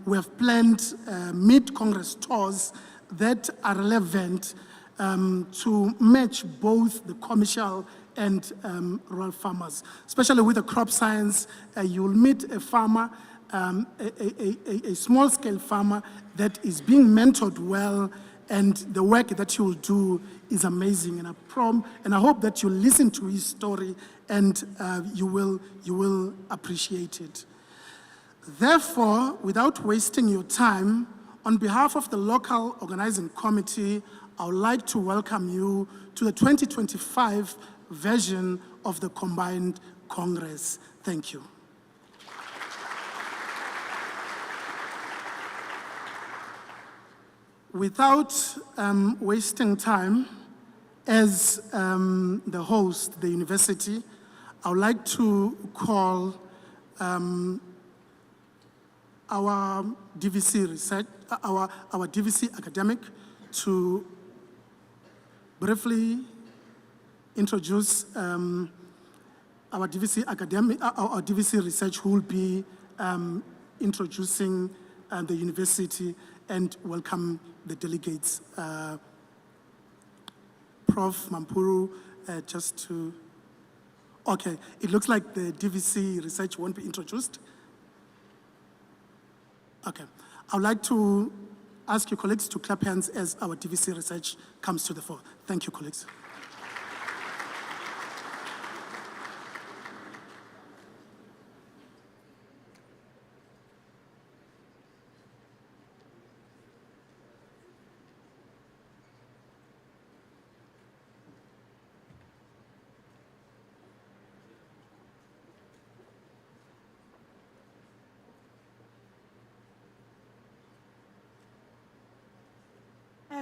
we have planned mid-Congress tours that are relevant to match both the commercial and rural farmers. Especially with the crop science, you will meet a farmer, a small-scale farmer that is being mentored well, and the work that he will do is amazing. And I hope that you listen to his story and you will appreciate it. Therefore, without wasting your time, on behalf of the local organizing committee, I would like to welcome you to the 2025 version of the Combined Congress. Thank you. Without wasting time, as the host, the university, I would like to call our DVC research, our DVC academic to briefly introduce our DVC academic, our DVC research, who will be introducing the university and welcome the delegates. Prof. Mampuru, just to, okay, it looks like the DVC research won't be introduced. Okay, I would like to ask you colleagues to clap hands as our DVC research comes to the fore. Thank you, colleagues.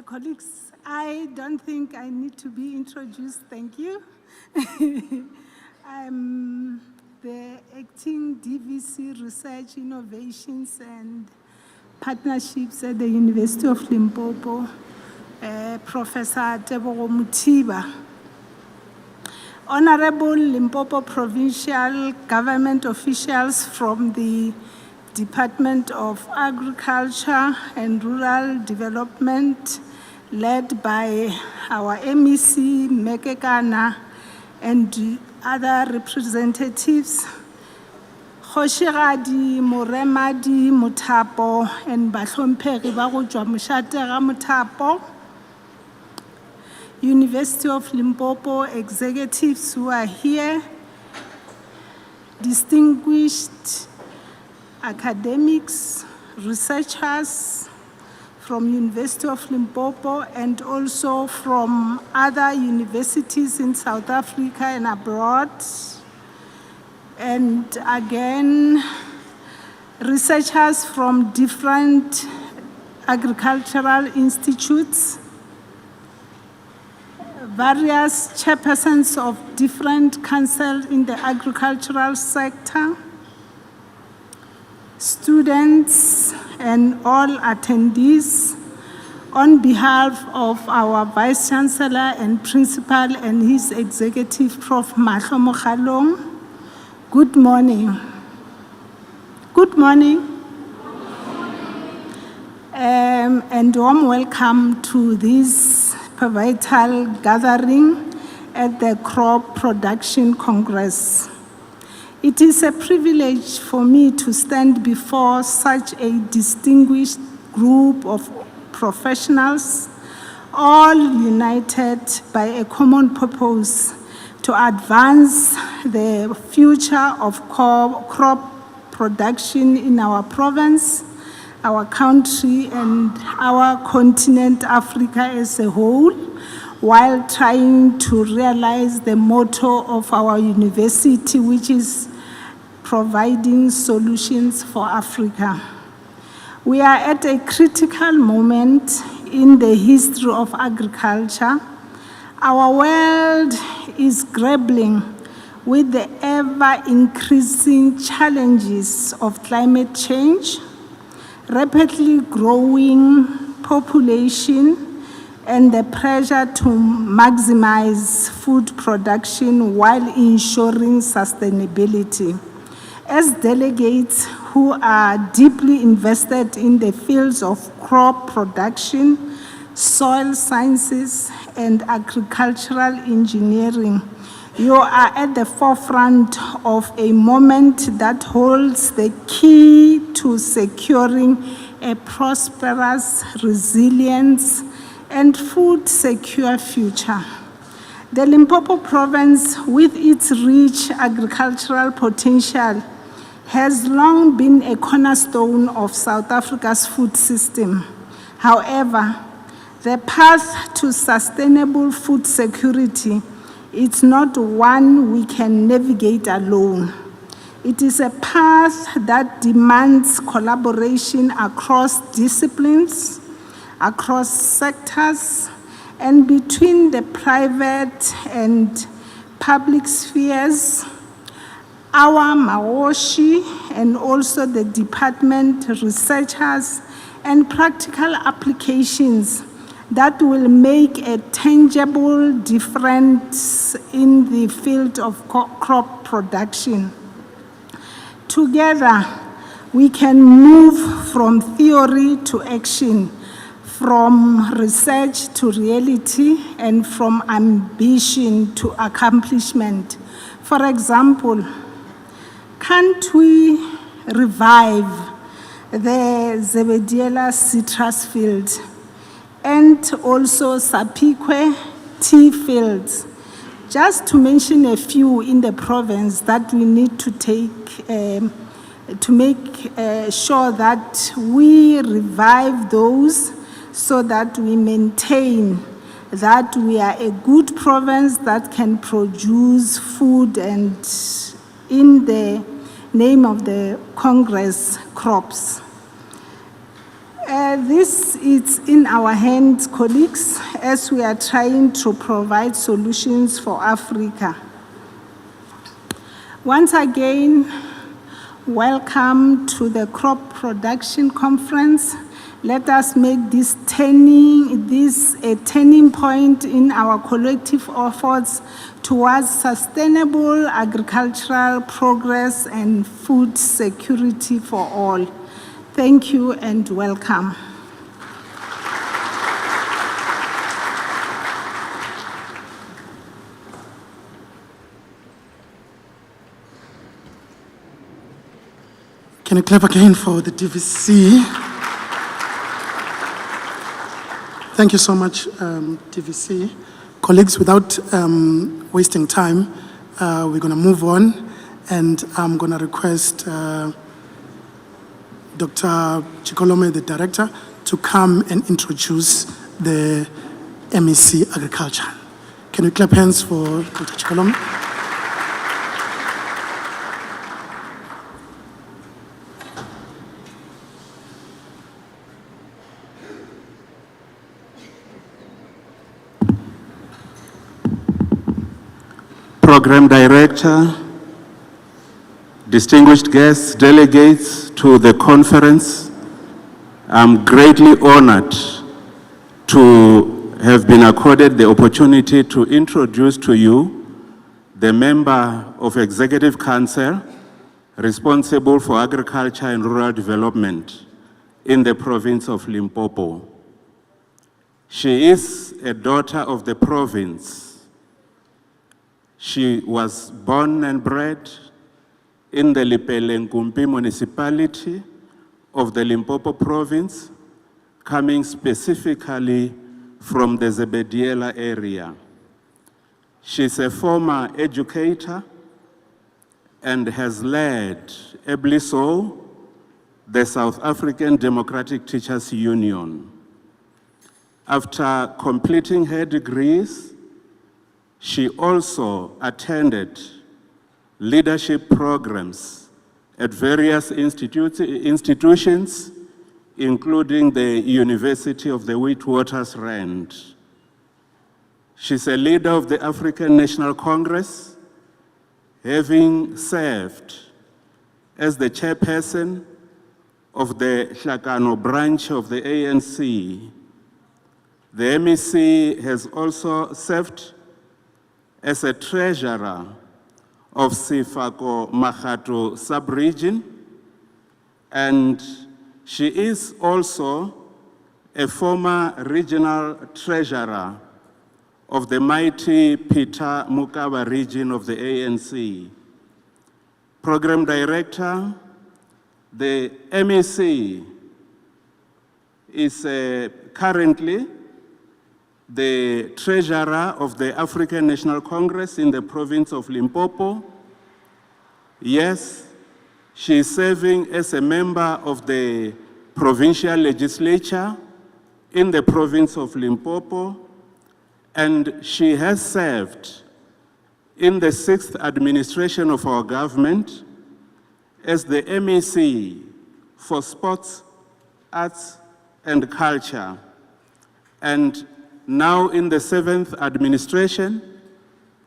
Colleagues, I don't think I need to be introduced, thank you. I'm the acting DVC Research Innovations and Partnerships at the University of Limpopo, Professor Tebogo Mutiba. Honorable Limpopo Provincial Government officials from the Department of Agriculture and Rural Development, led by our MEC, Mekekana, and other representatives, Khoshigadi, Moremadi, Mutapo, and Bahlompegi ba go tswa Moshatega Mutapo, University of Limpopo executives who are here, distinguished academics, researchers from University of Limpopo and also from other universities in South Africa and abroad. And again, researchers from different agricultural institutes, various chairpersons of different councils in the agricultural sector, students and all attendees, on behalf of our Vice Chancellor and Principal and his executive, Prof. Mahlo Mokgalong, good morning. Good morning. And warm welcome to this pivotal gathering at the Crop Production Congress. It is a privilege for me to stand before such a distinguished group of professionals, all united by a common purpose to advance the future of crop production in our province, our country, and our continent, Africa as a whole, while trying to realize the motto of our university, which is providing solutions for Africa. We are at a critical moment in the history of agriculture. Our world is grappling with the ever-increasing challenges of climate change, rapidly growing population, and the pressure to maximize food production while ensuring sustainability. As delegates who are deeply invested in the fields of crop production, soil sciences, and agricultural engineering. You are at the forefront of a moment that holds the key to securing a prosperous, resilient, and food-secure future. The Limpopo province, with its rich agricultural potential, has long been a cornerstone of South Africa's food system. However, the path to sustainable food security is not one we can navigate alone. It is a path that demands collaboration across disciplines, across sectors, and between the private and public spheres, our Maoshi, and also the department researchers and practical applications that will make a tangible difference in the field of crop production. Together, we can move from theory to action, from research to reality, and from ambition to accomplishment. For example, can't we revive the Zebediela citrus field and also Sapikwe tea fields, just to mention a few in the province that we need to take to make sure that we revive those so that we maintain that we are a good province that can produce food and, in the name of the Congress, crops. This is in our hands, colleagues, as we are trying to provide solutions for Africa. Once again, welcome to the Crop Production Conference. Let us make this a turning point in our collective efforts towards sustainable agricultural progress and food security for all. Thank you and welcome. Can you clap again for the DVC? Thank you so much, DVC. Colleagues, without wasting time, we're going to move on, and I'm going to request Dr. Chikolome, the director, to come and introduce the MEC Agriculture. Can we clap hands for Dr. Chikolome? Program Director, distinguished guests, delegates to the conference, I'm greatly honored to have been accorded the opportunity to introduce to you the member of Executive Council responsible for agriculture and rural development in the province of Limpopo. She is a daughter of the province. She was born and bred in the Lepelle-Nkumpi municipality of the Limpopo province, coming specifically from the Zebediela area. She's a former educator and has led, ably so, the South African Democratic Teachers Union. After completing her degrees, she also attended leadership programs at various institutions, including the University of the Witwatersrand. She's a leader of the African National Congress, having served as the chairperson of the Hlakano branch of the ANC. The MEC has also served as a treasurer of Sefako Makgato sub-region and she is also a former regional treasurer of the mighty Peter Mokaba region of the ANC. Program Director, the MEC is currently the treasurer of the African National Congress in the province of Limpopo. Yes, she is serving as a member of the provincial legislature in the province of Limpopo, and she has served in the 6th administration of our government as the MEC for Sports, Arts and Culture, and now in the 7th administration,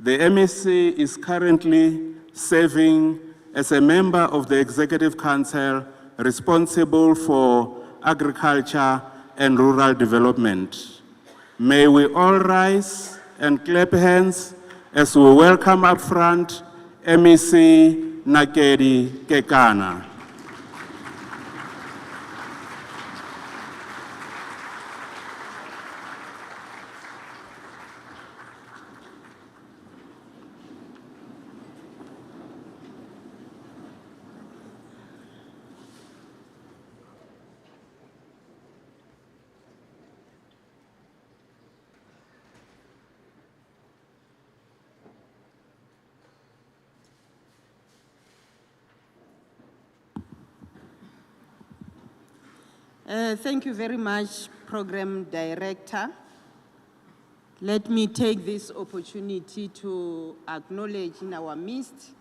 the MEC is currently serving as a member of the Executive Council responsible for agriculture and rural development. May we all rise and clap hands as we welcome up front MEC Nakedi Kekana. Thank you very much, Program Director. Let me take this opportunity to acknowledge in our midst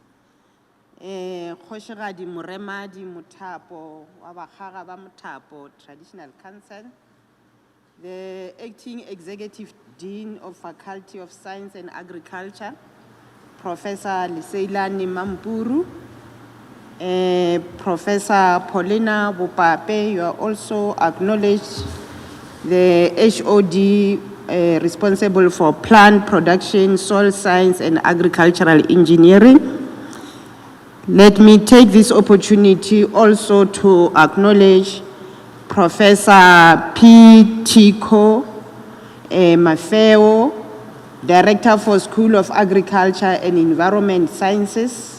Kgoshigadi Muremadi Muthapo, Wabakhaga ba Muthapo Traditional Council, the Acting Executive Dean of Faculty of Science and Agriculture, Professor Liseilani Mampuru, Professor Paulina Bupape, you are also acknowledged, the HOD responsible for plant production, soil science and agricultural engineering. Let me take this opportunity also to acknowledge Professor P. Tiko Mafeo, Director for School of Agriculture and Environment Sciences,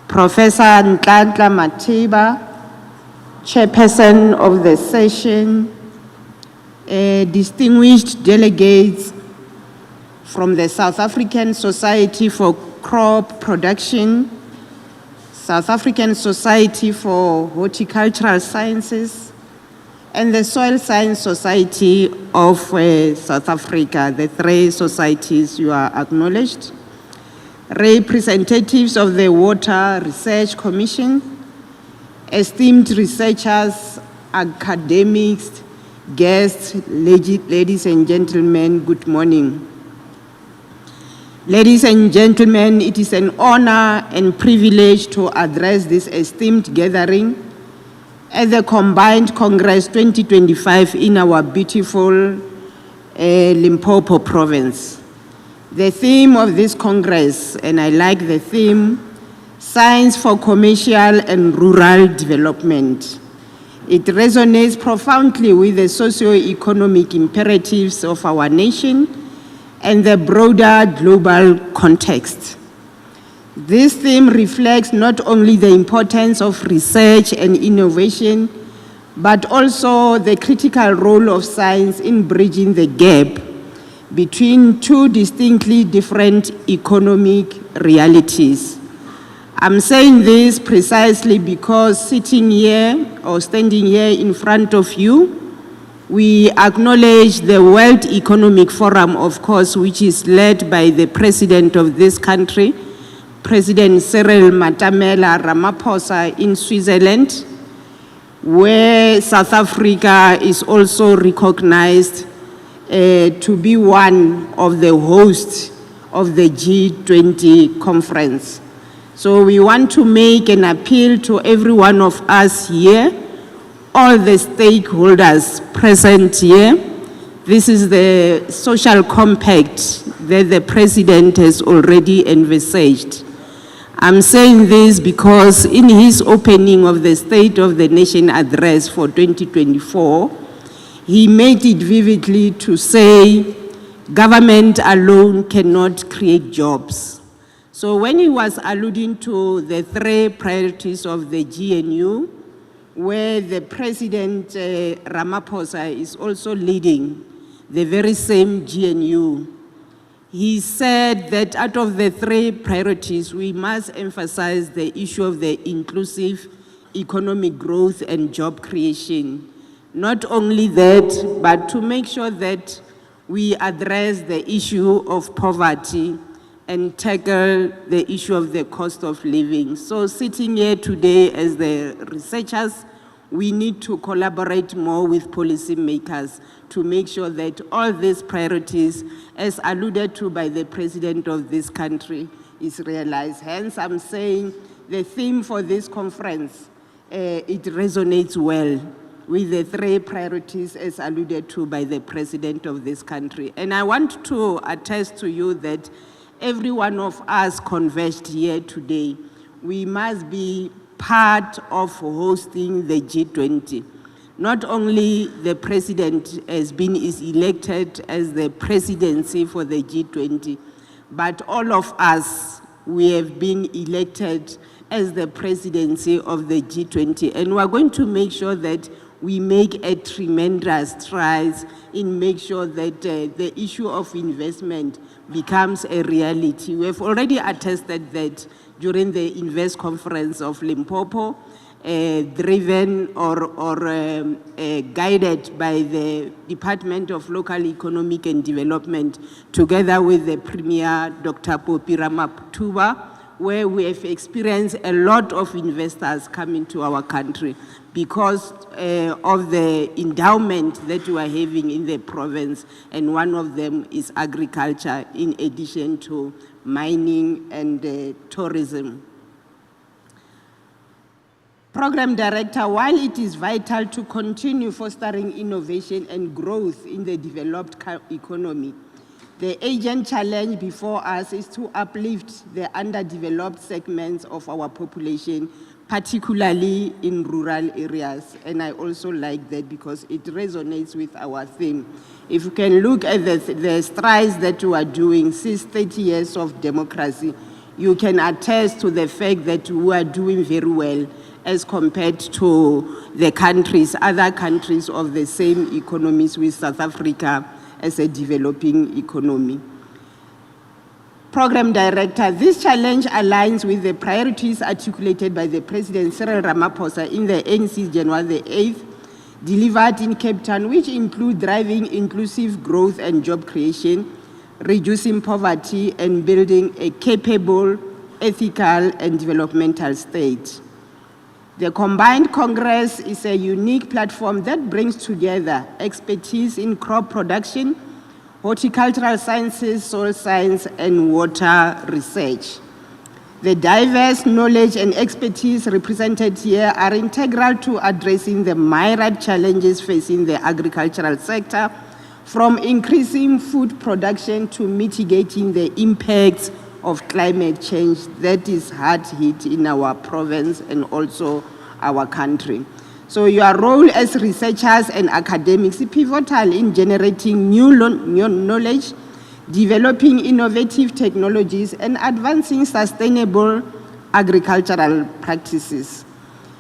Professor Nhlanhla Matiba, Chairperson of the session, distinguished delegates from the South African Society for Crop Production, South African Society for Horticultural Sciences, and the Soil Science Society of South Africa. The three societies you are acknowledged. Representatives of the Water Research Commission, esteemed researchers, academics, guests, ladies and gentlemen, good morning. Ladies and gentlemen, it is an honor and privilege to address this esteemed gathering at the Combined Congress 2025 in our beautiful Limpopo province. The theme of this Congress, and I like the theme, Science for Commercial and Rural Development. It resonates profoundly with the socio-economic imperatives of our nation and the broader global context. This theme reflects not only the importance of research and innovation, but also the critical role of science in bridging the gap between two distinctly different economic realities. I'm saying this precisely because sitting here or standing here in front of you, we acknowledge the World Economic Forum, of course, which is led by the president of this country, President Cyril Matamela Ramaphosa in Switzerland, where South Africa is also recognized to be one of the hosts of the G20 conference. So we want to make an appeal to every one of us here, all the stakeholders present here. This is the social compact that the president has already envisaged. I'm saying this because in his opening of the State of the Nation address for 2024, he made it vividly to say government alone cannot create jobs. So when he was alluding to the 3 priorities of the GNU, where the President Ramaphosa is also leading the very same GNU, he said that out of the 3 priorities, we must emphasize the issue of the inclusive economic growth and job creation. Not only that, but to make sure that we address the issue of poverty and tackle the issue of the cost of living. So sitting here today as the researchers, we need to collaborate more with policymakers to make sure that all these priorities, as alluded to by the president of this country, is realized. Hence, I'm saying the theme for this conference, it resonates well with the 3 priorities as alluded to by the president of this country. And I want to attest to you that every one of us converged here today. We must be part of hosting the G20. Not only the president is elected as the presidency for the G20, but all of us, we have been elected as the presidency of the G20. And we're going to make sure that we make a tremendous strides in make sure that the issue of investment becomes a reality. We have already attested that during the Invest Conference of Limpopo, driven or guided by the Department of Local Economic and Development, together with the Premier, Dr. Poppy Ramathuba, where we have experienced a lot of investors coming to our country because of the endowment that we are having in the province, and one of them is agriculture, in addition to mining and tourism. Program Director, while it is vital to continue fostering innovation and growth in the developed economy, the urgent challenge before us is to uplift the underdeveloped segments of our population, particularly in rural areas. And I also like that because it resonates with our theme. If you can look at the strides that we are doing since 30 years of democracy, you can attest to the fact that we are doing very well as compared to the countries, other countries of the same economies, with South Africa as a developing economy. Program Director, this challenge aligns with the priorities articulated by the President Cyril Ramaphosa in the ANC January the 8th, delivered in Cape Town, which include driving inclusive growth and job creation, reducing poverty, and building a capable, ethical, and developmental state. The Combined Congress is a unique platform that brings together expertise in crop production, horticultural sciences, soil science, and water research. The diverse knowledge and expertise represented here are integral to addressing the myriad challenges facing the agricultural sector, from increasing food production to mitigating the impacts of climate change that is hard hit in our province and also our country. So your role as researchers and academics is pivotal in generating new knowledge, developing innovative technologies, and advancing sustainable agricultural practices.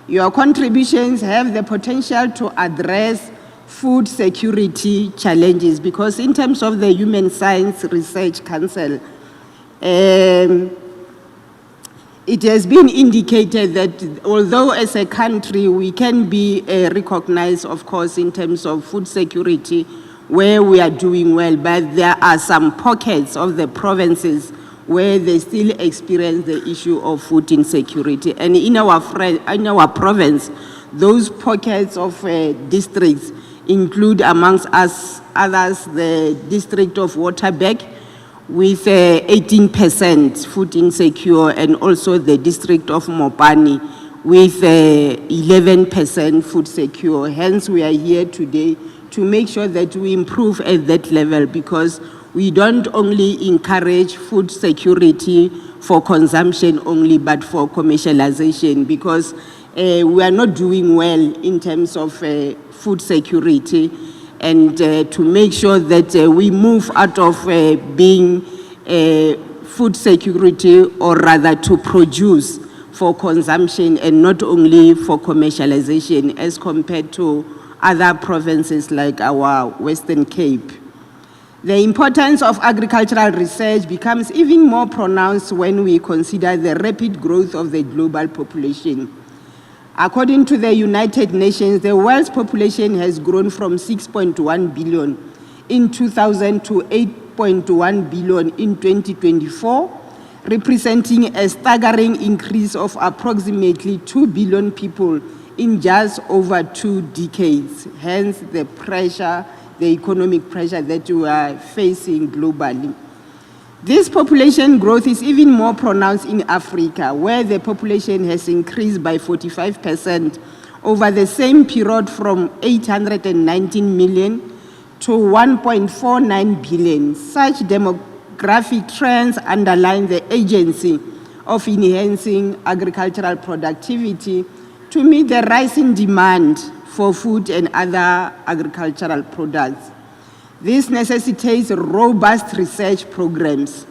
Your contributions have the potential to address food security challenges, because in terms of the Human Science Research Council, it has been indicated that although as a country we can be recognized, of course, in terms of food security, where we are doing well, but there are some pockets of the provinces where they still experience the issue of food insecurity. And in our province, those pockets of districts include, amongst us others, the district of Waterberg, with 18% food insecure, and also the district of Mopani with 11% food secure. Hence, we are here today to make sure that we improve at that level, because we don't only encourage food security for consumption only, but for commercialization, because we are not doing well in terms of food security, and to make sure that we move out of being food security, or rather to produce for consumption and not only for commercialization, as compared to other provinces like our Western Cape. The importance of agricultural research becomes even more pronounced when we consider the rapid growth of the global population. According to the United Nations, the world's population has grown from 6.1 billion in 2000 to 8.1 billion in 2024, representing a staggering increase of approximately 2 billion people in just over 2 decades. Hence the pressure, the economic pressure that we are facing globally. This population growth is even more pronounced in Africa, where the population has increased by 45% over the same period, from 819 million to 1.49 billion. Such demographic trends underline the urgency of enhancing agricultural productivity to meet the rising demand for food and other agricultural products. This necessitates robust research programs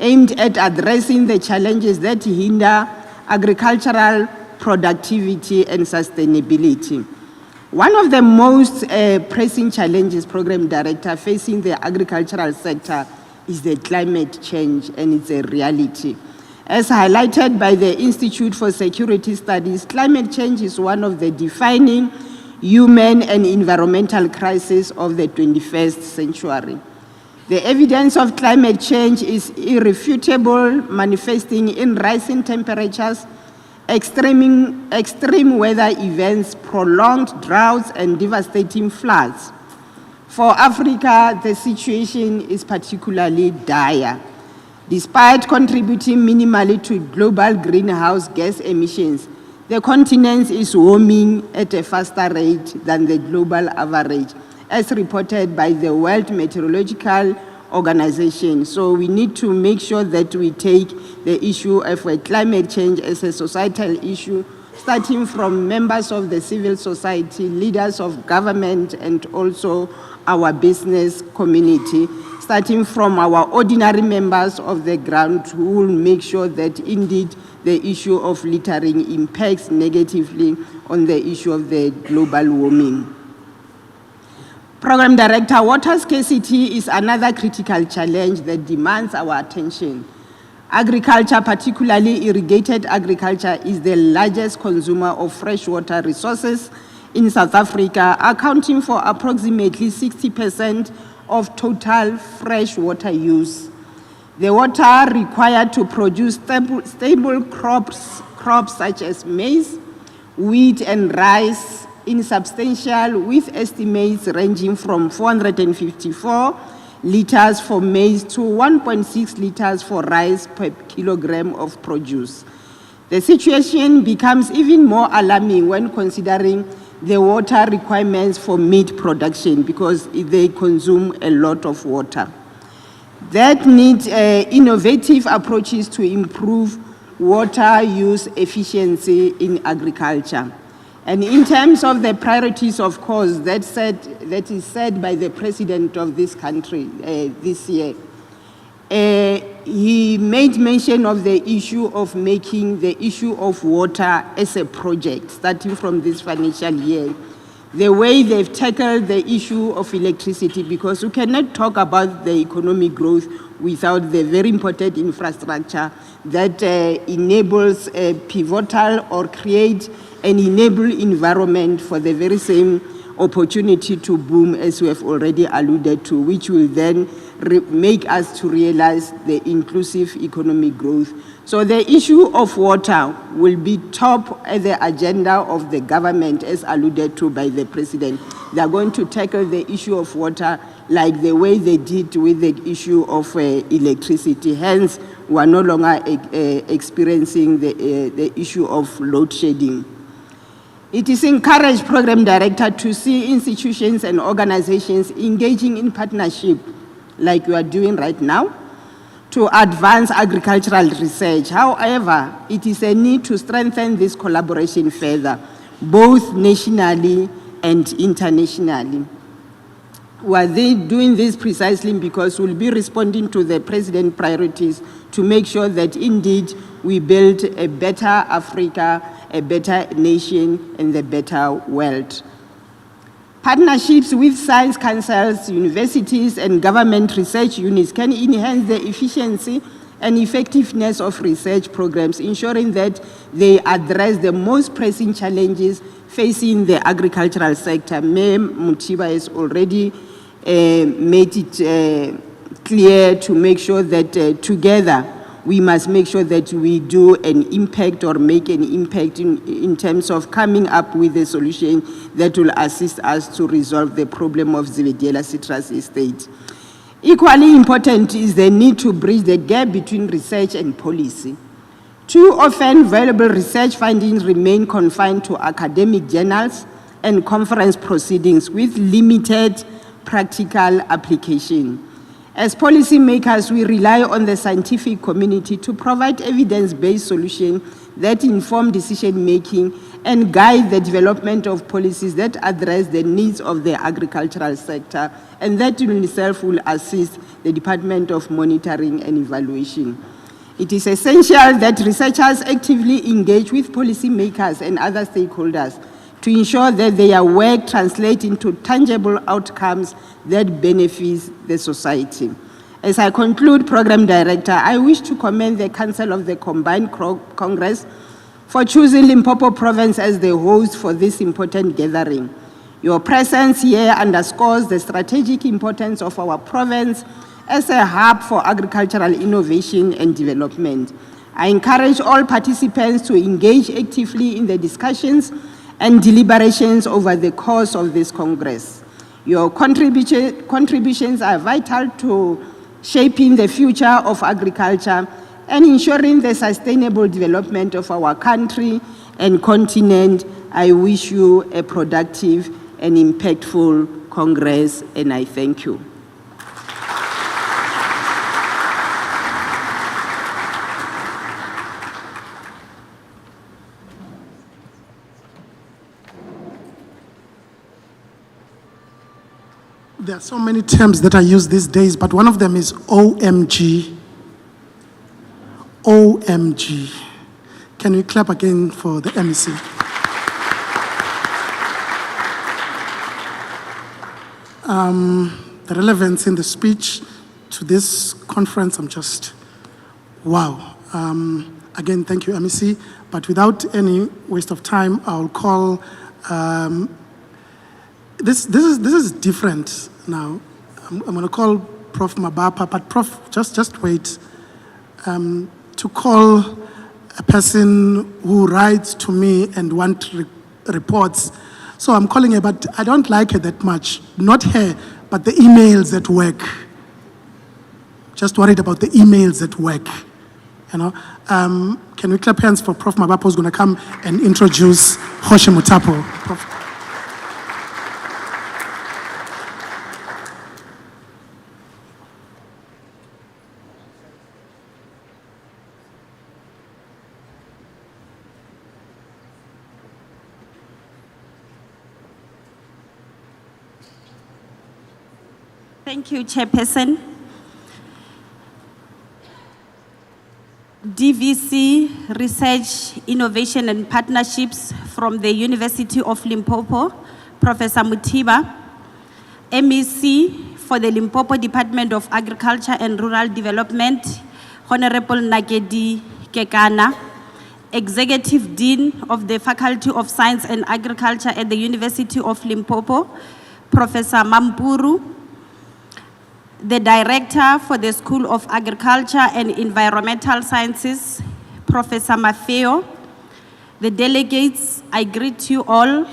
aimed at addressing the challenges that hinder agricultural productivity and sustainability. One of the most pressing challenges, Program Director, facing the agricultural sector is the climate change, and it's a reality. As highlighted by the Institute for Security Studies, climate change is one of the defining human and environmental crises of the 21st century. The evidence of climate change is irrefutable, manifesting in rising temperatures, extreme weather events, prolonged droughts, and devastating floods. For Africa, the situation is particularly dire. Despite contributing minimally to global greenhouse gas emissions, the continent is warming at a faster rate than the global average, as reported by the World Meteorological Organization. So we need to make sure that we take the issue of climate change as a societal issue, starting from members of the civil society, leaders of government, and also our business community, starting from our ordinary members of the ground, who will make sure that indeed the issue of littering impacts negatively on the issue of the global warming. Program Director, water scarcity is another critical challenge that demands our attention. Agriculture, particularly irrigated agriculture, is the largest consumer of freshwater resources in South Africa, accounting for approximately 60% of total freshwater use. The water required to produce stable crops such as maize, wheat, and rice insubstantial, with estimates ranging from 454 liters for maize to 1.6 liters for rice per kilogram of produce. The situation becomes even more alarming when considering the water requirements for meat production, because they consume a lot of water. That needs innovative approaches to improve water use efficiency in agriculture. And in terms of the priorities, of course, that is said by the president of this country this year, he made mention of the issue of making the issue of water as a project, starting from this financial year. The way they've tackled the issue of electricity, because we cannot talk about the economic growth without the very important infrastructure that enables a pivotal or create an enable environment for the very same opportunity to boom, as we have already alluded to, which will then make us to realize the inclusive economic growth. So the issue of water will be top at the agenda of the government, as alluded to by the president. They are going to tackle the issue of water like the way they did with the issue of electricity. Hence, we are no longer experiencing the issue of load shedding. It is encouraged, Program Director, to see institutions and organizations engaging in partnership like you are doing right now, to advance agricultural research. However, it is a need to strengthen this collaboration further, both nationally and internationally. We are doing this precisely because we'll be responding to the President's priorities to make sure that indeed we build a better Africa, a better nation, and a better world. Partnerships with science councils, universities, and government research units can enhance the efficiency and effectiveness of research programs, ensuring that they address the most pressing challenges facing the agricultural sector. Mayor Mothiba has already made it clear to make sure that together we must make sure that we do an impact or make an impact in terms of coming up with a solution that will assist us to resolve the problem of Zebediela Citrus Estate. Equally important is the need to bridge the gap between research and policy. Too often, valuable research findings remain confined to academic journals and conference proceedings with limited practical application. As policymakers, we rely on the scientific community to provide evidence-based solutions that inform decision-making and guide the development of policies that address the needs of the agricultural sector, and that in itself will assist the Department of Monitoring and Evaluation. It is essential that researchers actively engage with policymakers and other stakeholders to ensure that their work translates into tangible outcomes that benefit the society. As I conclude, Program Director, I wish to commend the Council of the Combined Congress for choosing Limpopo Province as the host for this important gathering. Your presence here underscores the strategic importance of our province as a hub for agricultural innovation and development. I encourage all participants to engage actively in the discussions and deliberations over the course of this Congress. Your contributions are vital to shaping the future of agriculture and ensuring the sustainable development of our country and continent. I wish you a productive and impactful Congress, and I thank you. There are so many terms that I use these days, but one of them is OMG. OMG. Can we clap again for the MEC? The relevance in the speech to this conference, I'm just, wow. Again, thank you, MEC. But without any waste of time, I'll call, this is different now. I'm going to call Prof. Mabapa, but Prof, just wait. To call a person who writes to me and want reports. So I'm calling her, but I don't like her that much. Not her, but the emails at work. Just worried about the emails at work. You know, can we clap hands for Prof. Mabapa, who's going to come and introduce Hoshe Mutapo? Prof. Thank you, Chairperson. DVC Research, Innovation and Partnerships from the University of Limpopo, Professor Mothiba. MEC for the Limpopo Department of Agriculture and Rural Development, Honorable Nakedi Kekana. Executive Dean of the Faculty of Science and Agriculture at the University of Limpopo, Professor Mampuru. The Director for the School of Agriculture and Environmental Sciences, Professor Mafeo. The delegates, I greet you all,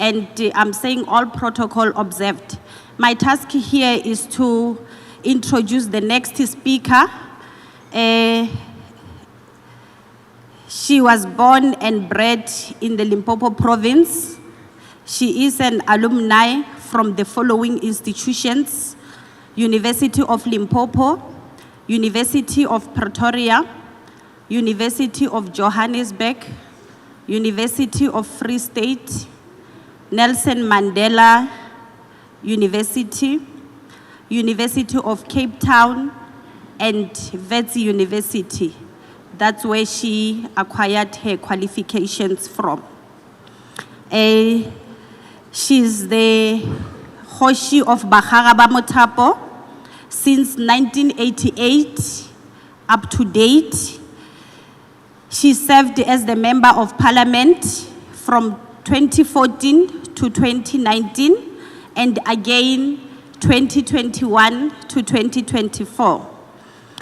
and I'm saying all protocol observed. My task here is to introduce the next speaker. She was born and bred in the Limpopo province. She is an alumni from the following institutions: University of Limpopo, University of Pretoria, University of Johannesburg, University of Free State, Nelson Mandela University, University of Cape Town, and Wits University. That's where she acquired her qualifications from. She's the Hoshi of Bagaraba Mothapo since 1988 up to date. She served as the Member of Parliament from 2014 to 2019 and again 2021 to 2024.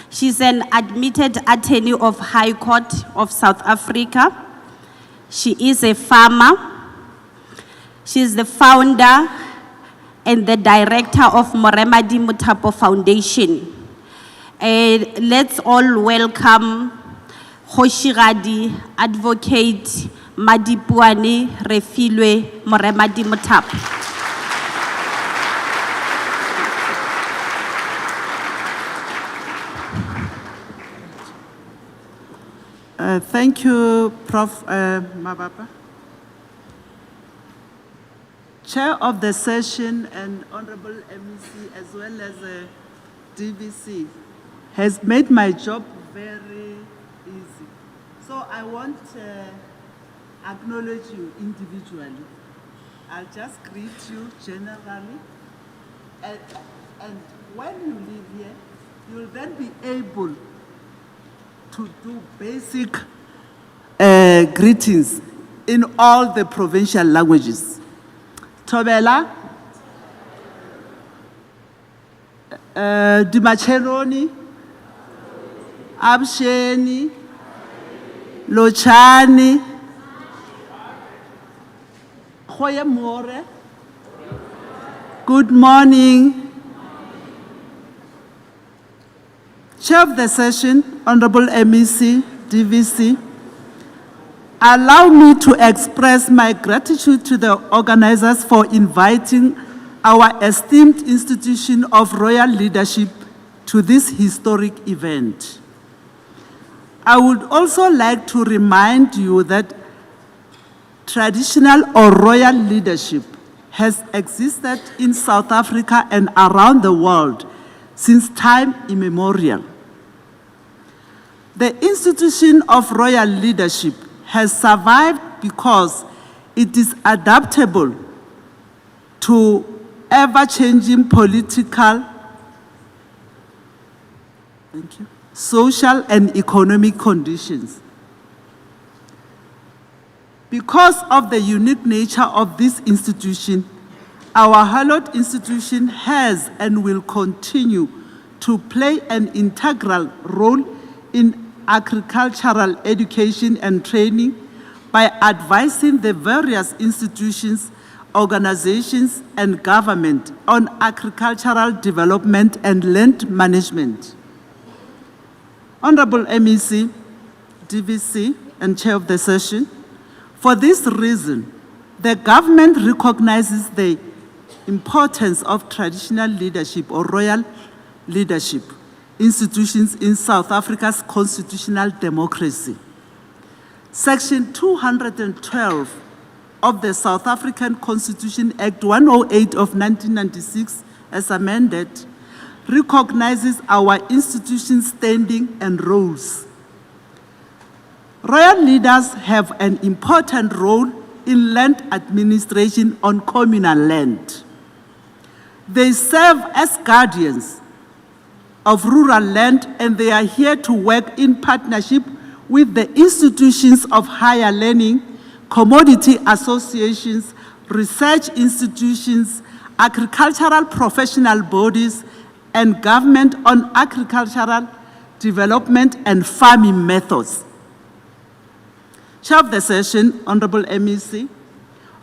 She's an admitted attorney of High Court of South Africa. She is a farmer. She's the founder and the director of Moremadi Mothapo Foundation. Let's all welcome Hoshiradi Advocate Madipuani Refilwe Moremadi Mothapo. Thank you, Prof. Mabapa. Chair of the session and Honorable MEC as well as DVC has made my job very easy. So I want to acknowledge you individually. I'll just greet you generally. And when you leave here, you'll then be able to do basic greetings in all the provincial languages. Tobela, Dimacheroni, Absheni, Lochani, Khoyemore. Good morning. Chair of the session, Honorable MEC, DVC, allow me to express my gratitude to the organizers for inviting our esteemed institution of royal leadership to this historic event. I would also like to remind you that traditional or royal leadership has existed in South Africa and around the world since time immemorial. The institution of royal leadership has survived because it is adaptable to ever-changing political, social and economic conditions. Because of the unique nature of this institution, our hallowed institution has and will continue to play an integral role in agricultural education and training by advising the various institutions, organizations, and government on agricultural development and land management. Honorable MEC, DVC, and Chair of the session, for this reason, the government recognizes the importance of traditional leadership or royal leadership institutions in South Africa's constitutional democracy. Section 212 of the South African Constitution Act 108 of 1996, as amended, recognizes our institution's standing and roles. Royal leaders have an important role in land administration on communal land. They serve as guardians of rural land, and they are here to work in partnership with the institutions of higher learning, commodity associations, research institutions, agricultural professional bodies, and government on agricultural development and farming methods. Chair of the session, Honorable MEC,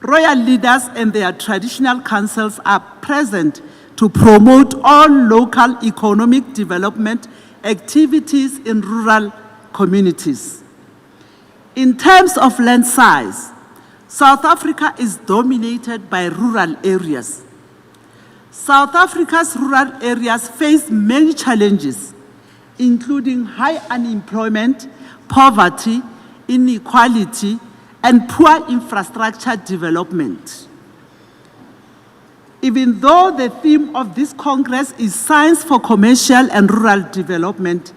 royal leaders and their traditional councils are present to promote all local economic development activities in rural communities. In terms of land size, South Africa is dominated by rural areas. South Africa's rural areas face many challenges, including high unemployment, poverty, inequality, and poor infrastructure development. Even though the theme of this Congress is Science for Commercial and Rural Development,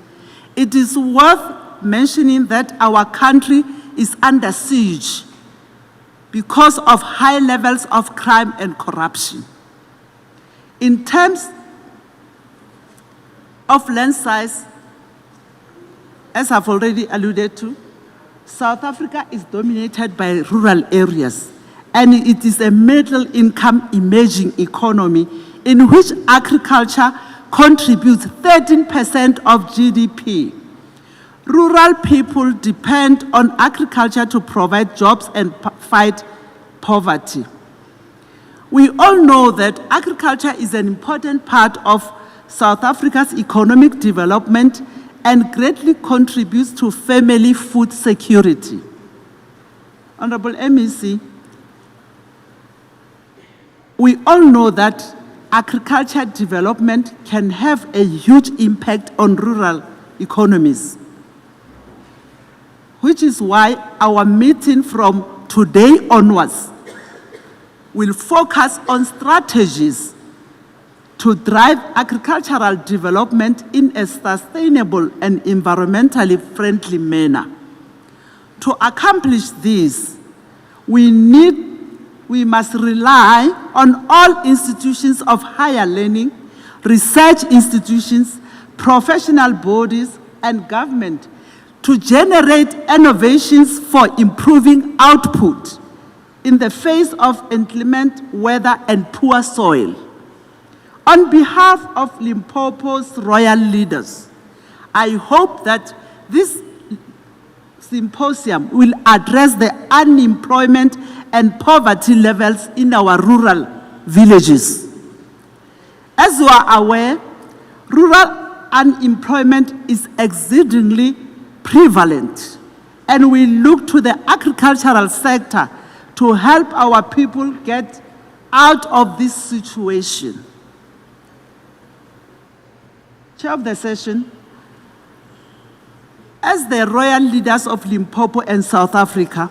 it is worth mentioning that our country is under siege because of high levels of crime and corruption. In terms of land size, as I've already alluded to, South Africa is dominated by rural areas, and it is a middle-income emerging economy in which agriculture contributes 13% of GDP. Rural people depend on agriculture to provide jobs and fight poverty. We all know that agriculture is an important part of South Africa's economic development and greatly contributes to family food security. Honorable MEC, we all know that agriculture development can have a huge impact on rural economies, which is why our meeting from today onwards will focus on strategies to drive agricultural development in a sustainable and environmentally friendly manner. To accomplish this, we must rely on all institutions of higher learning, research institutions, professional bodies, and government to generate innovations for improving output in the face of inclement weather and poor soil. On behalf of Limpopo's royal leaders, I hope that this symposium will address the unemployment and poverty levels in our rural villages. As you are aware, rural unemployment is exceedingly prevalent, and we look to the agricultural sector to help our people get out of this situation. Chair of the session, as the royal leaders of Limpopo and South Africa,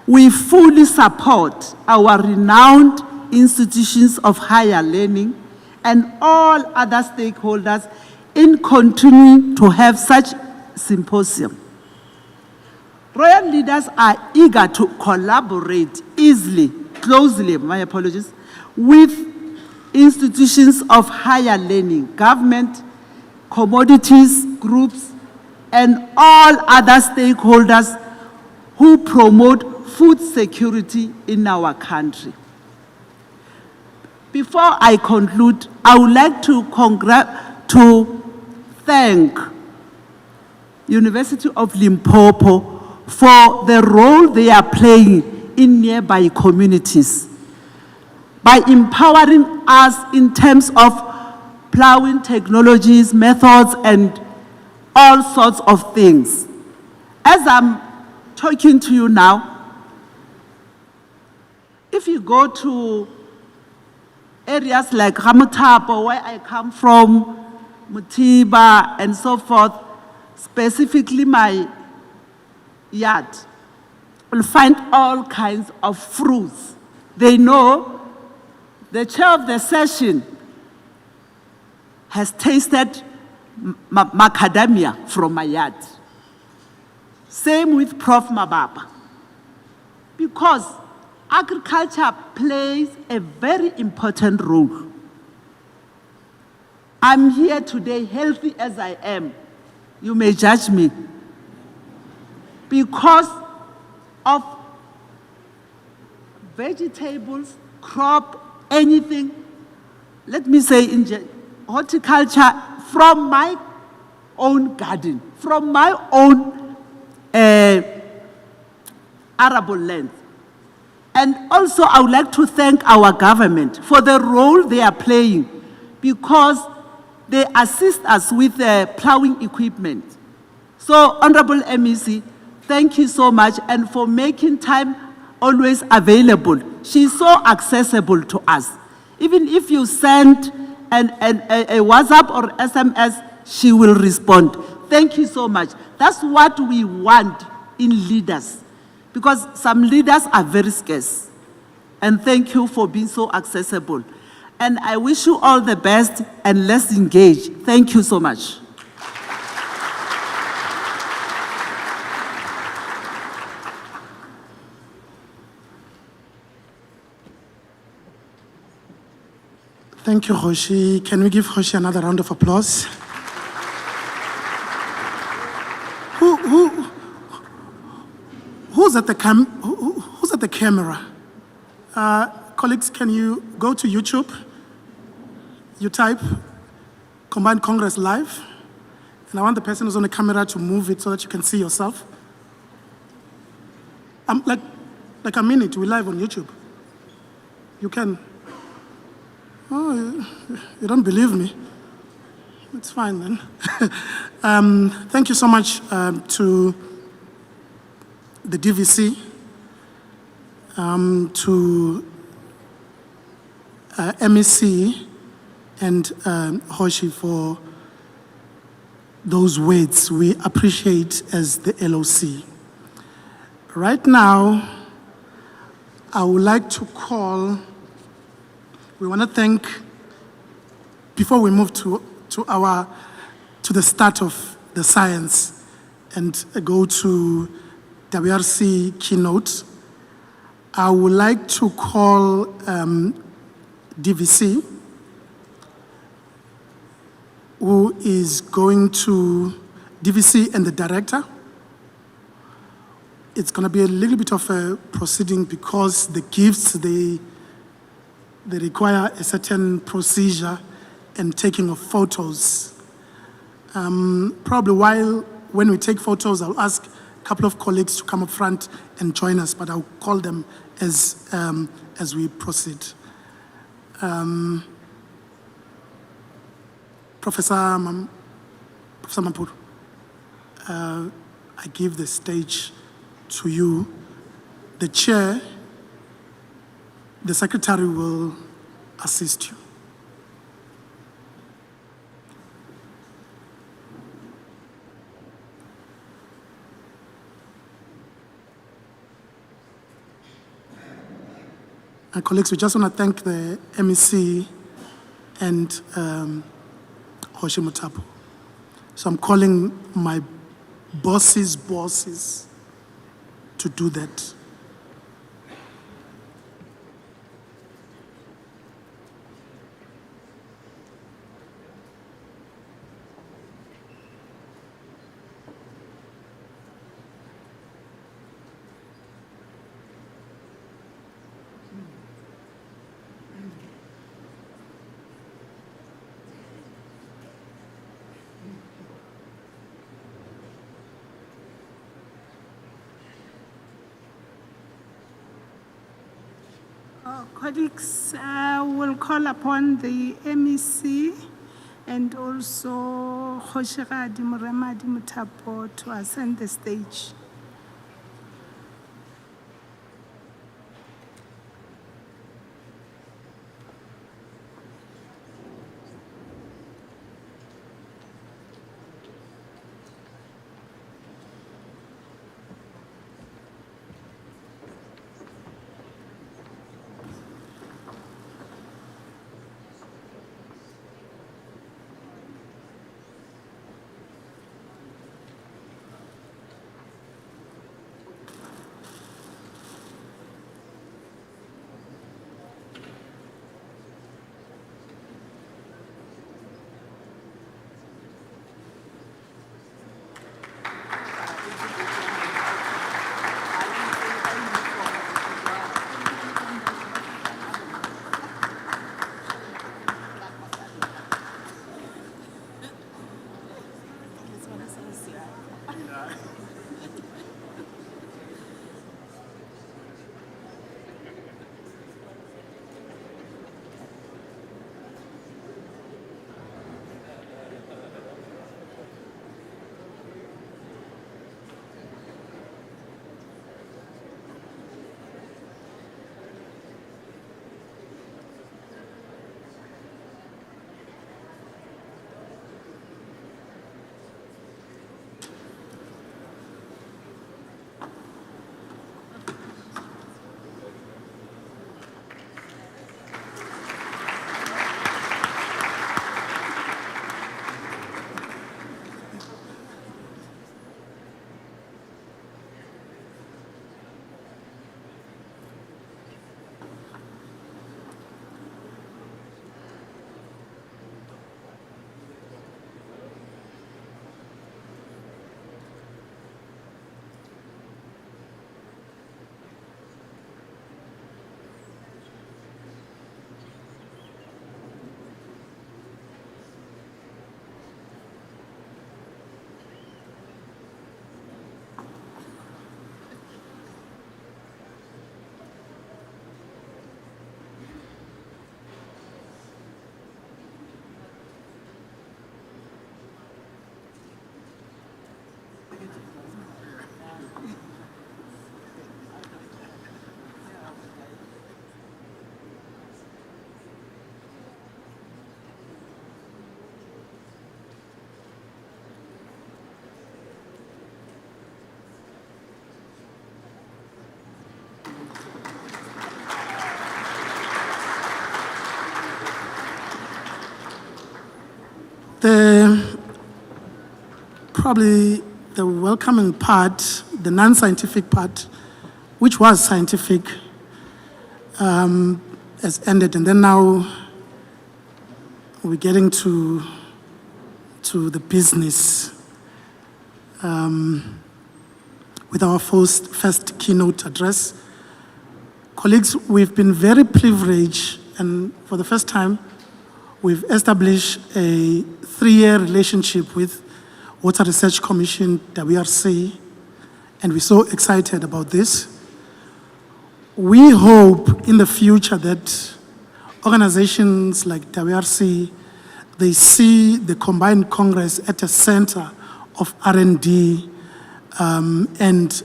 we fully support our renowned institutions of higher learning and all other stakeholders in continuing to have such symposium. Royal leaders are eager to collaborate closely, my apologies, with institutions of higher learning, government, commodities groups, and all other stakeholders who promote food security in our country. Before I conclude, I would like to thank University of Limpopo for the role they are playing in nearby communities by empowering us in terms of plowing technologies, methods, and all sorts of things. As I'm talking to you now, if you go to areas like Ramutapo, where I come from, Mutiba, and so forth, specifically my yard, you'll find all kinds of fruits. They know the chair of the session has tasted macadamia from my yard. Same with Prof. Mababa. Because agriculture plays a very important role. I'm here today, healthy as I am. You may judge me. Because of vegetables, crop, anything, let me say in horticulture from my own garden, from my own arable land. And also I would like to thank our government for the role they are playing, because they assist us with plowing equipment. So Honorable MEC, thank you so much, and for making time always available. She's so accessible to us. Even if you send a WhatsApp or SMS, she will respond. Thank you so much. That's what we want in leaders, because some leaders are very scarce. And thank you for being so accessible. And I wish you all the best, and let's engage. Thank you so much. Thank you, Hoshi. Can we give Hoshi another round of applause? Who's at the camera? Colleagues, can you go to YouTube? You type Combined Congress Live, and I want the person who's on the camera to move it so that you can see yourself. Like a minute, we're live on YouTube. You can. Oh, you don't believe me? It's fine then. Thank you so much to the DVC, to MEC and Hoshi for those words we appreciate as the LOC. Right now, I would like to call, we want to thank, before we move to the start of the science and go to WRC keynote, I would like to call DVC, who is going to, DVC and the director. It's going to be a little bit of a proceeding because the gifts, they require a certain procedure and taking of photos. Probably when we take photos, I'll ask a couple of colleagues to come up front and join us, but I'll call them as we proceed. Professor Mampuru, I give the stage to you. The chair, the secretary will assist you. And colleagues, we just want to thank the MEC and Hoshi Mutapo. So I'm calling my boss's bosses to do that. Colleagues, will call upon the MEC and also Kgoshigadi Moremadi Mutapo to ascend the stage. probably the welcoming part, the non-scientific part, which was scientific, has ended. And then now we're getting to the business with our first keynote address. Colleagues, we've been very privileged, and for the first time, we've established a 3-year relationship with Water Research Commission, WRC, and we're so excited about this. We hope in the future that organizations like WRC, they see the Combined Congress at a center of R&D and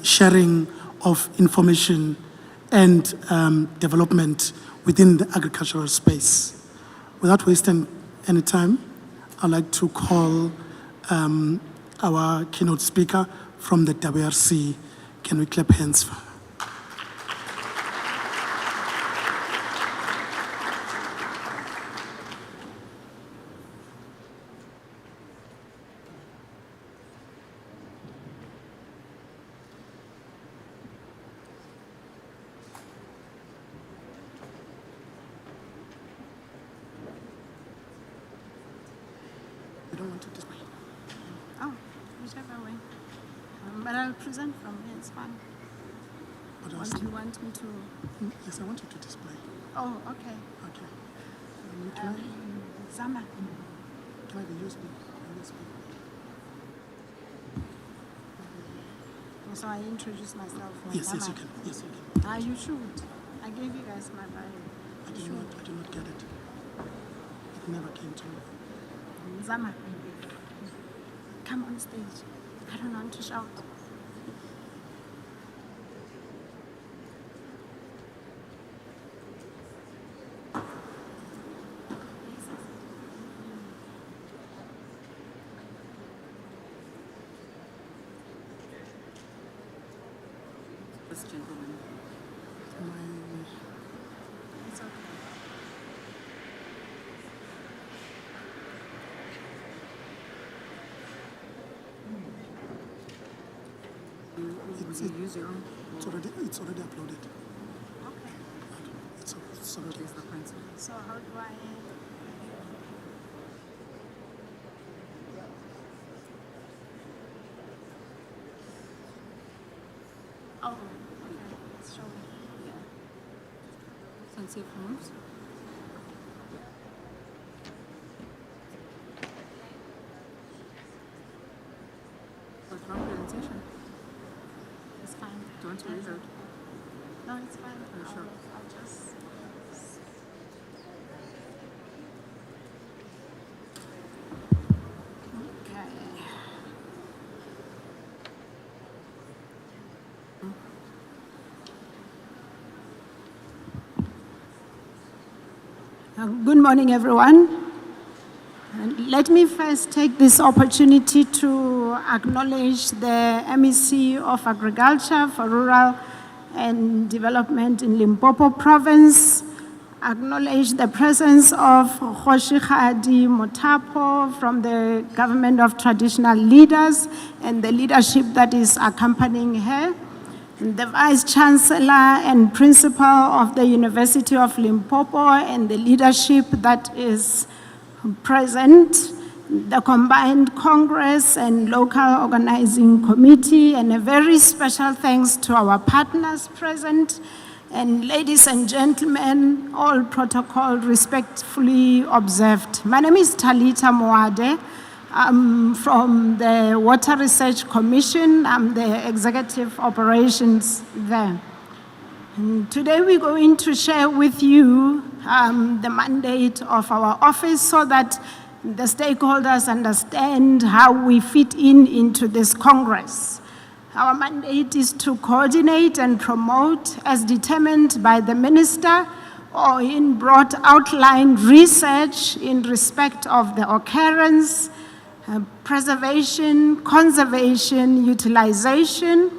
sharing of information and development within the agricultural space. Without wasting any time, I'd like to call our keynote speaker from the WRC. Can we clap hands for her? You don't want to display? Oh, whichever way. But I'll present from here, it's fine. What Or else? do you want me to? Yes, I want you to display. Oh, okay. Okay. Can I Zama. have a USB? So I introduce myself. Yes, yes, Zama. you can. Yes, you can. Ah, you should. I gave you guys my bio. I did not get it. It never came to me. Zama, come on stage. I don't want to shout. This gentleman. It's okay. Use your own. It's already uploaded. Okay. It's already. So how do I? Oh, okay. It's showing. Yeah. Sensitive moves. What's wrong with presentation? It's fine. Do you want to reload? No, it's fine. Are you sure? I'll just. Okay. Good morning, everyone. And let me first take this opportunity to acknowledge the MEC of Agriculture for Rural and Development in Limpopo Province, acknowledge the presence of Kgoshikgadi Mothapo from the Government of Traditional Leaders and the leadership that is accompanying her, the Vice Chancellor and Principal of the University of Limpopo and the leadership that is present, the Combined Congress and Local Organizing Committee, and a very special thanks to our partners present. And ladies and gentlemen, all protocol respectfully observed. My name is Talita Moade. I'm from the Water Research Commission. I'm the executive operations there. And today we're going to share with you the mandate of our office so that the stakeholders understand how we fit into this Congress. Our mandate is to coordinate and promote, as determined by the Minister, or in broad outline research in respect of the occurrence, preservation, conservation, utilization,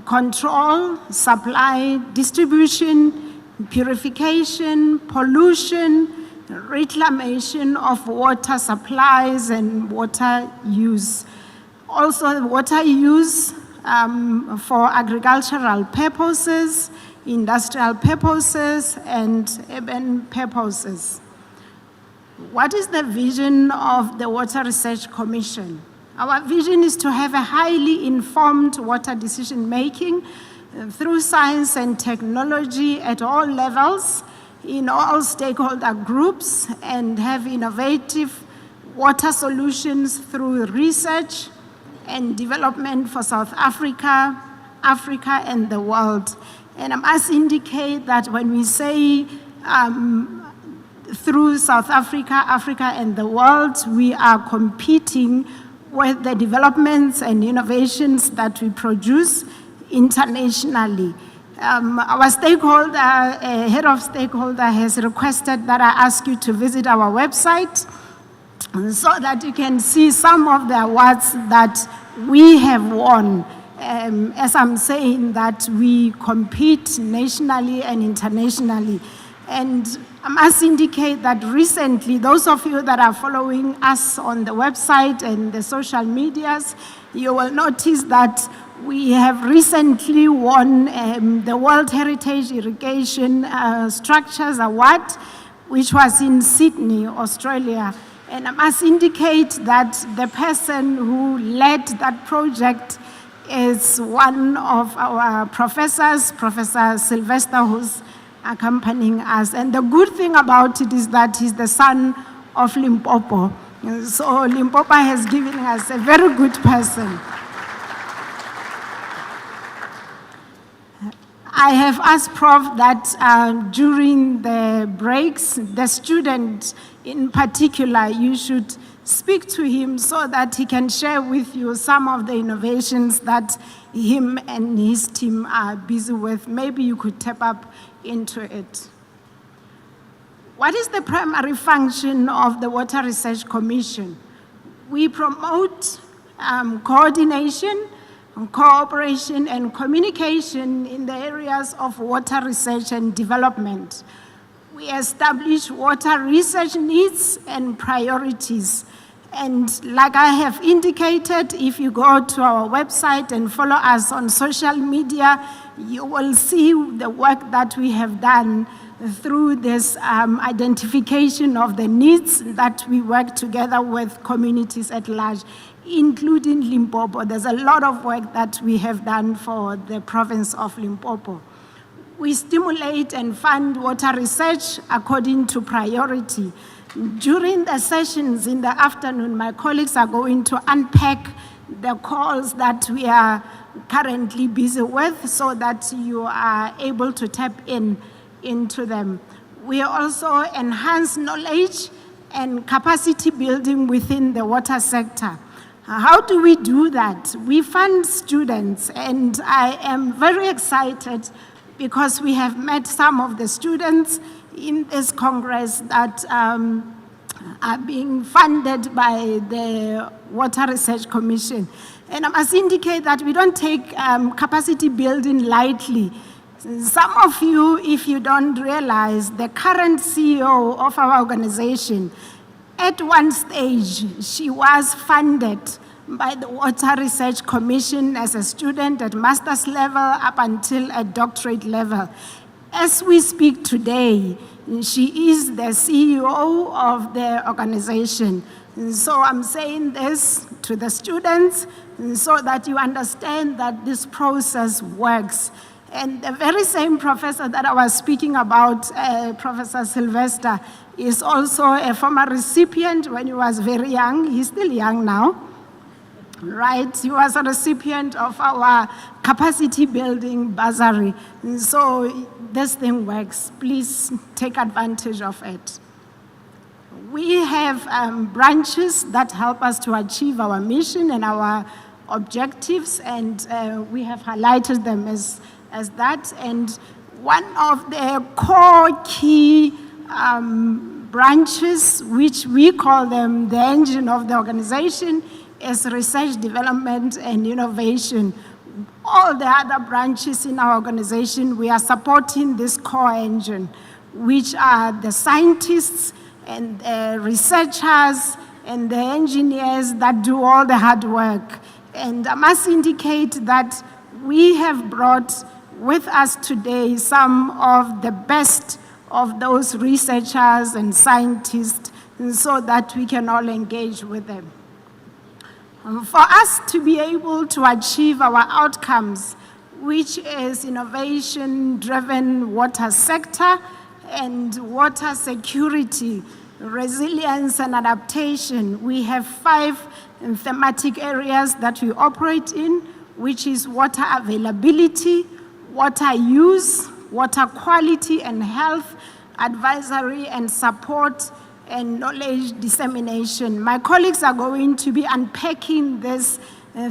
control, supply, distribution, purification, pollution, reclamation of water supplies and water use. Also, water use for agricultural purposes, industrial purposes, and urban purposes. What is the vision of the Water Research Commission? Our vision is to have a highly informed water decision-making through science and technology at all levels, in all stakeholder groups, and have innovative water solutions through research and development for South Africa, Africa, and the world. And I must indicate that when we say through South Africa, Africa, and the world, we are competing with the developments and innovations that we produce internationally. Our stakeholder, head of stakeholder, has requested that I ask you to visit our website so that you can see some of the awards that we have won. As I'm saying, that we compete nationally and internationally. And I must indicate that recently, those of you that are following us on the website and the social medias, you will notice that we have recently won the World Heritage Irrigation Structures Award, which was in Sydney, Australia. And I must indicate that the person who led that project is one of our professors, Professor Sylvester, who's accompanying us. And the good thing about it is that he's the son of Limpopo. So Limpopo has given us a very good person. I have asked Prof that during the breaks, the student in particular, you should speak to him so that he can share with you some of the innovations that him and his team are busy with. Maybe you could tap up into it. What is the primary function of the Water Research Commission? We promote coordination, cooperation, and communication in the areas of water research and development. We establish water research needs and priorities. And like I have indicated, if you go to our website and follow us on social media, you will see the work that we have done through this identification of the needs that we work together with communities at large, including Limpopo. There's a lot of work that we have done for the province of Limpopo. We stimulate and fund water research according to priority. During the sessions in the afternoon, my colleagues are going to unpack the calls that we are currently busy with so that you are able to tap into them. We also enhance knowledge and capacity building within the water sector. How do we do that? We fund students, and I am very excited because we have met some of the students in this Congress that are being funded by the Water Research Commission. And I must indicate that we don't take capacity building lightly. Some of you, if you don't realize, the current CEO of our organization, at one stage, she was funded by the Water Research Commission as a student at master's level up until a doctorate level. As we speak today, she is the CEO of the organization. So I'm saying this to the students so that you understand that this process works. And the very same professor that I was speaking about, Professor Sylvester, is also a former recipient when he was very young. He's still young now, right? He was a recipient of our capacity building bursary. So this thing works. Please take advantage of it. We have branches that help us to achieve our mission and our objectives, and we have highlighted them as that. And one of the core key branches, which we call them the engine of the organization, is research, development, and innovation. All the other branches in our organization, we are supporting this core engine, which are the scientists and the researchers and the engineers that do all the hard work. And I must indicate that we have brought with us today some of the best of those researchers and scientists so that we can all engage with them. For us to be able to achieve our outcomes, which is innovation-driven water sector and water security, resilience and adaptation, we have 5 thematic areas that we operate in, which is water availability, water use, water quality and health, advisory and support, and knowledge dissemination. My colleagues are going to be unpacking these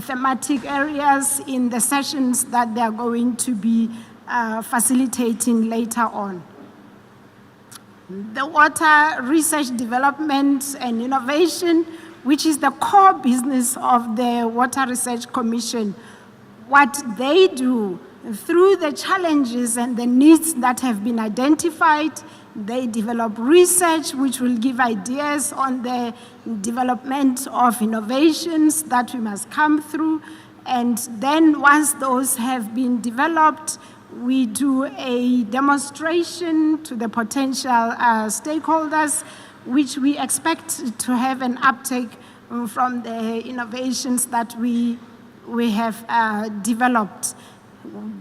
thematic areas in the sessions that they are going to be facilitating later on. The water research, development, and innovation, which is the core business of the Water Research Commission. What they do through the challenges and the needs that have been identified, they develop research which will give ideas on the development of innovations that we must come through. And then once those have been developed, we do a demonstration to the potential stakeholders, which we expect to have an uptake from the innovations that we have developed.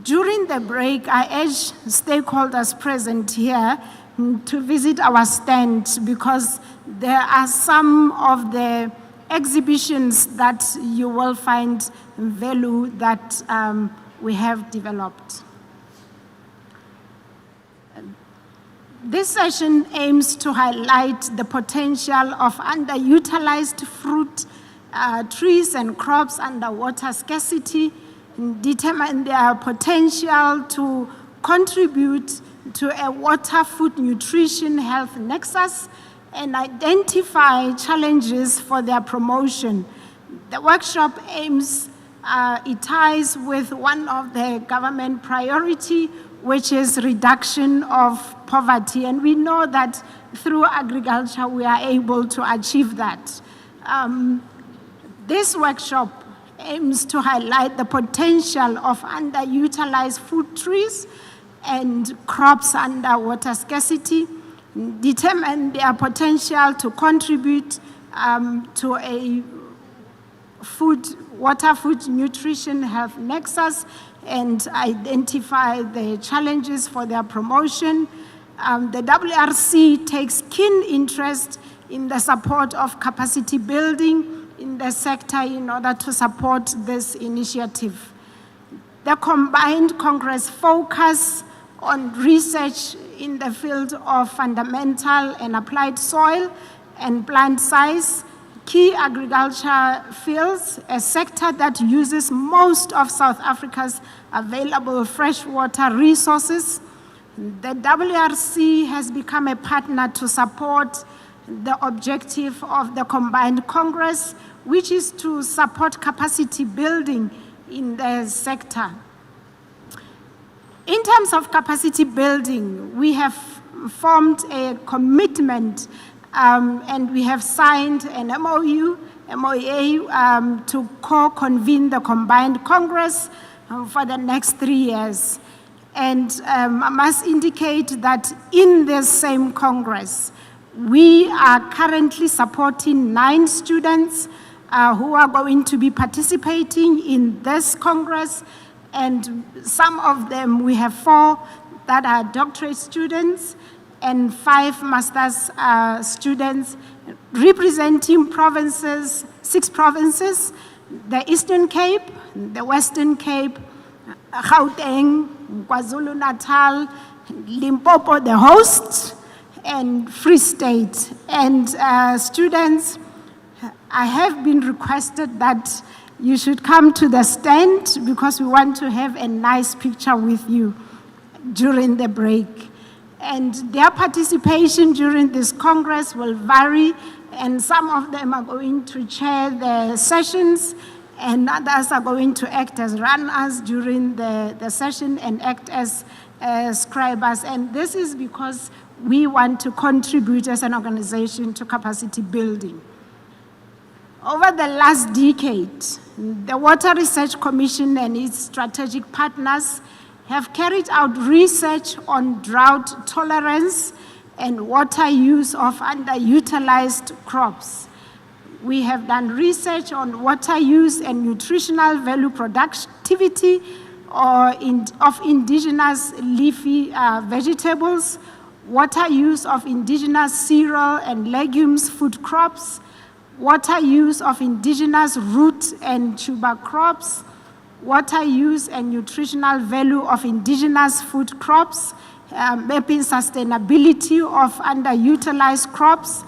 During the break, I urge stakeholders present here to visit our stand because there are some of the exhibitions that you will find value that we have developed. This session aims to highlight the potential of underutilized fruit trees and crops under water scarcity, determine their potential to contribute to a water, food, nutrition, health nexus, and identify challenges for their promotion. The workshop aims, it ties with one of the government priority, which is reduction of poverty. And we know that through agriculture, we are able to achieve that. This workshop aims to highlight the potential of underutilized food trees and crops under water scarcity, determine their potential to contribute to a water, food, nutrition, health nexus, and identify the challenges for their promotion. The WRC takes keen interest in the support of capacity building in the sector in order to support this initiative. The combined Congress focus on research in the field of fundamental and applied soil and plant size, key agriculture fields, a sector that uses most of South Africa's available freshwater resources. The WRC has become a partner to support the objective of the combined Congress, which is to support capacity building in the sector. In terms of capacity building, we have formed a commitment and we have signed an MOA to co-convene the combined Congress for the next 3 years. And I must indicate that in this same Congress, we are currently supporting 9 students who are going to be participating in this Congress. And some of them, we have 4 that are doctorate students and 5 master's students representing provinces, 6 provinces, the Eastern Cape, the Western Cape, Gauteng, KwaZulu-Natal, Limpopo, the host, and Free State. And students, I have been requested that you should come to the stand because we want to have a nice picture with you during the break. And their participation during this Congress will vary, and some of them are going to chair the sessions, and others are going to act as runners during the session and act as scribers. And this is because we want to contribute as an organization to capacity building. Over the last decade, the Water Research Commission and its strategic partners have carried out research on drought tolerance and water use of underutilized crops. We have done research on water use and nutritional value productivity of indigenous leafy vegetables, water use of indigenous cereal and legumes food crops, water use of indigenous root and tuber crops, water use and nutritional value of indigenous food crops, mapping sustainability of underutilized crops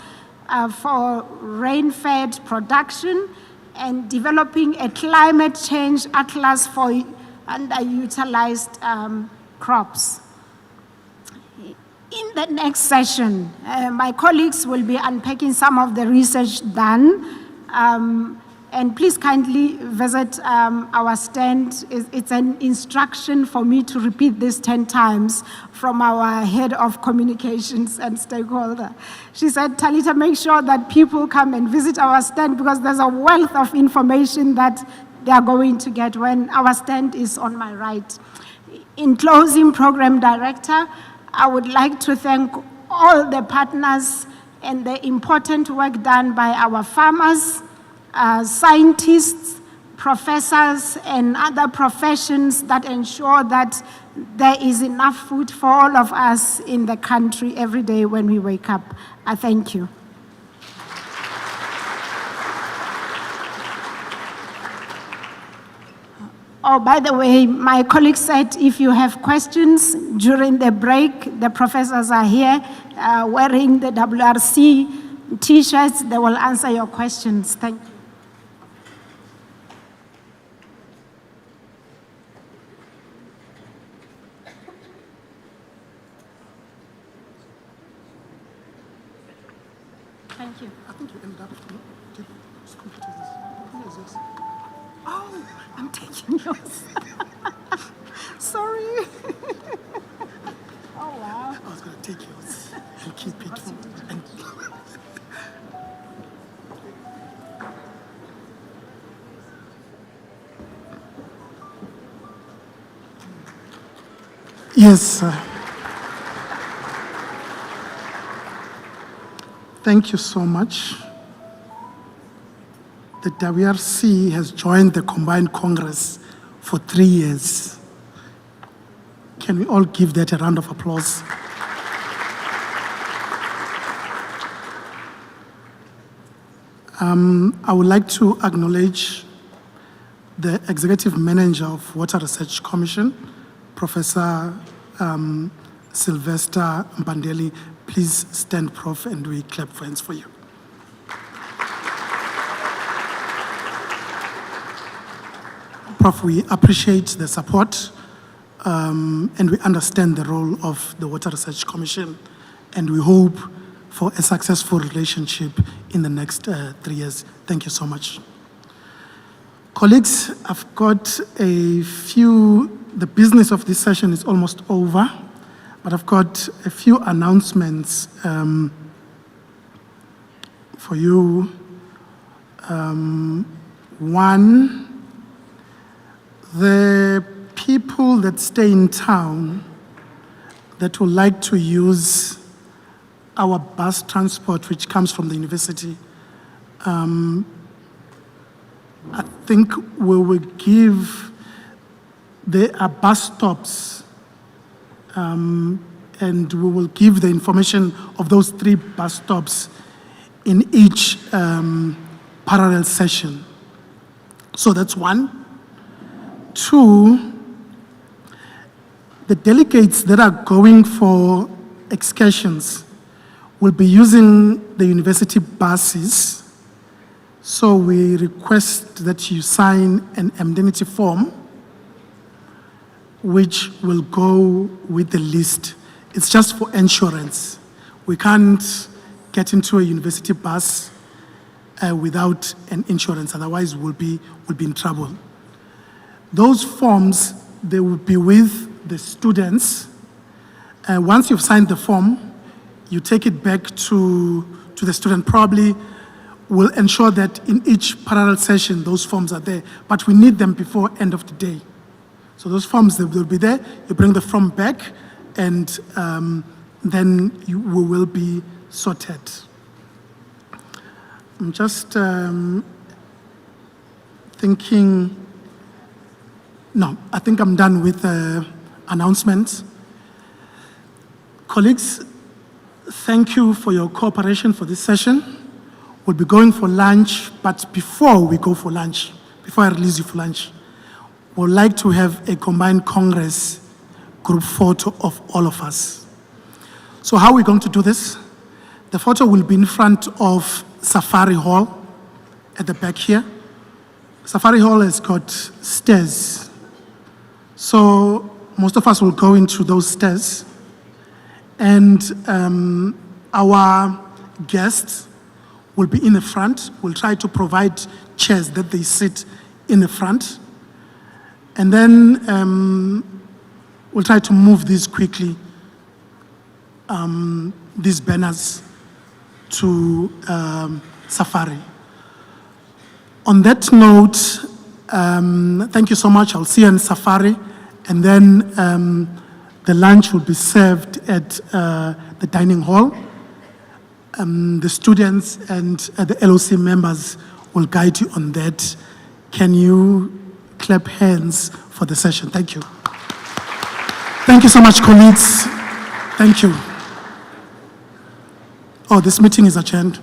for rain-fed production, and developing a climate change atlas for underutilized crops. In the next session, my colleagues will be unpacking some of the research done, and please kindly visit our stand. It's an instruction for me to repeat this 10 times from our head of communications and stakeholder. She said, Talita, make sure that people come and visit our stand because there's a wealth of information that they are going to get when our stand is on my right. In closing, Program Director, I would like to thank all the partners and the important work done by our farmers, scientists, professors, and other professions that ensure that there is enough food for all of us in the country every day when we wake up. I thank you. Oh, by the way, my colleague said if you have questions during the break, the professors are here wearing the WRC T-shirts. They will answer your questions. Thank you. Thank you. I think you ended up taking this computer. Yes, yes. Oh, I'm taking yours. Sorry. Oh, wow. I was going to take yours and keep it. And yes, sir. Thank you so much. The WRC has joined the Combined Congress for 3 years. Can we all give that a round of applause? I would like to acknowledge the Executive Manager of Water Research Commission, Professor Sylvester Mbandeli. Please stand, Prof, and we clap for hands for you. Prof, we appreciate the support and we understand the role of the Water Research Commission, and we hope for a successful relationship in the next 3 years. Thank you so much. Colleagues, I've got a few, the business of this session is almost over, but I've got a few announcements for you. One, the people that stay in town that would like to use our bus transport, which comes from the university, I think we will give, there are bus stops, and we will give the information of those 3 bus stops in each parallel session. So that's one. 2, the delegates that are going for excursions will be using the university buses. So we request that you sign an indemnity form which will go with the list. It's just for insurance. We can't get into a university bus without an insurance, otherwise we'll be in trouble. Those forms, they will be with the students. Once you've signed the form, you take it back to the student. Probably we'll ensure that in each parallel session, those forms are there, but we need them before end of the day. So those forms, they will be there, you bring the form back, and then we will be sorted. I'm just thinking, no, I think I'm done with announcements. Colleagues, thank you for your cooperation for this session. We'll be going for lunch, but before we go for lunch, before I release you for lunch, we'd like to have a combined Congress group photo of all of us. So how are we going to do this? The photo will be in front of Safari Hall at the back here. Safari Hall has got stairs. So most of us will go into those stairs. And our guests will be in the front. We'll try to provide chairs that they sit in the front. And then we'll try to move these quickly, these banners to Safari. On that note, thank you so much. I'll see you in Safari. And then the lunch will be served at the dining hall. The students and the LOC members will guide you on that. Can you clap hands for the session? Thank you. Thank you so much, colleagues. Thank you. Oh, this meeting is adjourned.